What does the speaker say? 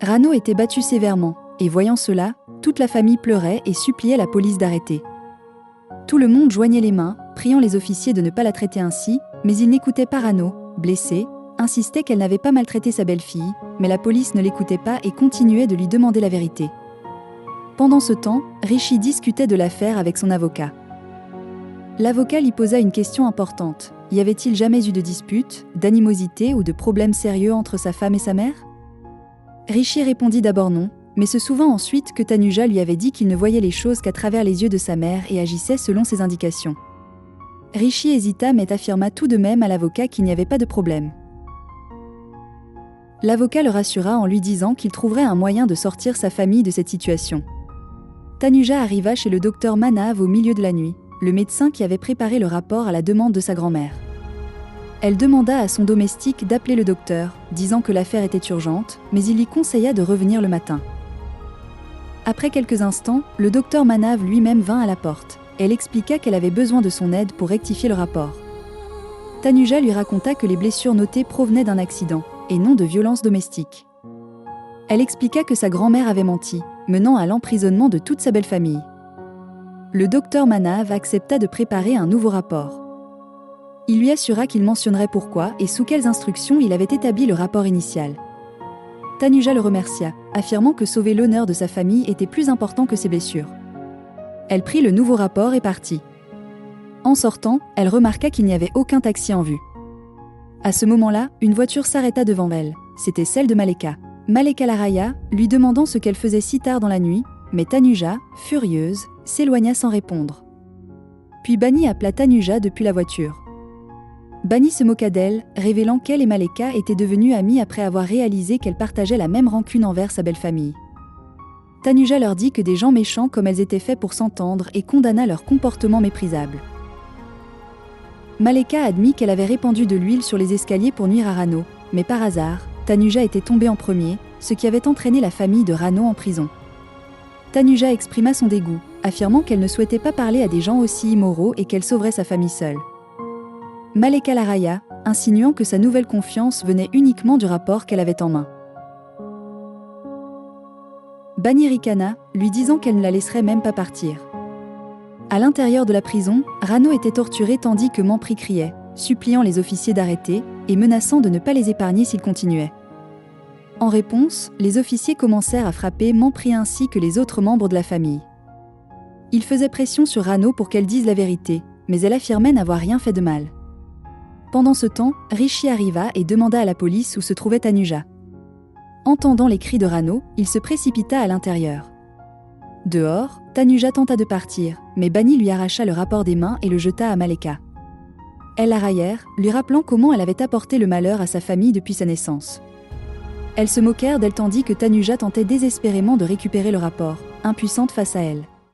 Rano était battu sévèrement, et voyant cela, toute la famille pleurait et suppliait la police d'arrêter. Tout le monde joignait les mains, priant les officiers de ne pas la traiter ainsi, mais ils n'écoutaient pas Rano, blessée, insistait qu'elle n'avait pas maltraité sa belle-fille, mais la police ne l'écoutait pas et continuait de lui demander la vérité. Pendant ce temps, Rishi discutait de l'affaire avec son avocat. L'avocat lui posa une question importante. Y avait-il jamais eu de dispute, d'animosité ou de problèmes sérieux entre sa femme et sa mère? Rishi répondit d'abord non, mais se souvint ensuite que Tanuja lui avait dit qu'il ne voyait les choses qu'à travers les yeux de sa mère et agissait selon ses indications. Rishi hésita mais affirma tout de même à l'avocat qu'il n'y avait pas de problème. L'avocat le rassura en lui disant qu'il trouverait un moyen de sortir sa famille de cette situation. Tanuja arriva chez le docteur Manav au milieu de la nuit, le médecin qui avait préparé le rapport à la demande de sa grand-mère. Elle demanda à son domestique d'appeler le docteur, disant que l'affaire était urgente, mais il lui conseilla de revenir le matin. Après quelques instants, le docteur Manav lui-même vint à la porte. Elle expliqua qu'elle avait besoin de son aide pour rectifier le rapport. Tanuja lui raconta que les blessures notées provenaient d'un accident, et non de violences domestiques. Elle expliqua que sa grand-mère avait menti, menant à l'emprisonnement de toute sa belle famille. Le docteur Manav accepta de préparer un nouveau rapport. Il lui assura qu'il mentionnerait pourquoi et sous quelles instructions il avait établi le rapport initial. Tanuja le remercia, affirmant que sauver l'honneur de sa famille était plus important que ses blessures. Elle prit le nouveau rapport et partit. En sortant, elle remarqua qu'il n'y avait aucun taxi en vue. À ce moment-là, une voiture s'arrêta devant elle. C'était celle de Maleka. Maleka Laraya, lui demandant ce qu'elle faisait si tard dans la nuit, mais Tanuja, furieuse, s'éloigna sans répondre. Puis Bani appela Tanuja depuis la voiture. Bani se moqua d'elle, révélant qu'elle et Maleka étaient devenues amies après avoir réalisé qu'elles partageaient la même rancune envers sa belle famille. Tanuja leur dit que des gens méchants comme elles étaient faits pour s'entendre et condamna leur comportement méprisable. Maleka admit qu'elle avait répandu de l'huile sur les escaliers pour nuire à Rano, mais par hasard, Tanuja était tombée en premier, ce qui avait entraîné la famille de Rano en prison. Tanuja exprima son dégoût, affirmant qu'elle ne souhaitait pas parler à des gens aussi immoraux et qu'elle sauverait sa famille seule. Maleka Laraya, insinuant que sa nouvelle confiance venait uniquement du rapport qu'elle avait en main. Bani ricana, lui disant qu'elle ne la laisserait même pas partir. À l'intérieur de la prison, Rano était torturé tandis que Mampri criait, suppliant les officiers d'arrêter et menaçant de ne pas les épargner s'ils continuaient. En réponse, les officiers commencèrent à frapper Mampri ainsi que les autres membres de la famille. Ils faisaient pression sur Rano pour qu'elle dise la vérité, mais elle affirmait n'avoir rien fait de mal. Pendant ce temps, Rishi arriva et demanda à la police où se trouvait Tanuja. Entendant les cris de Rano, il se précipita à l'intérieur. Dehors, Tanuja tenta de partir, mais Bani lui arracha le rapport des mains et le jeta à Maleka. Elles la raillèrent, lui rappelant comment elle avait apporté le malheur à sa famille depuis sa naissance. Elles se moquèrent d'elle tandis que Tanuja tentait désespérément de récupérer le rapport, impuissante face à elle.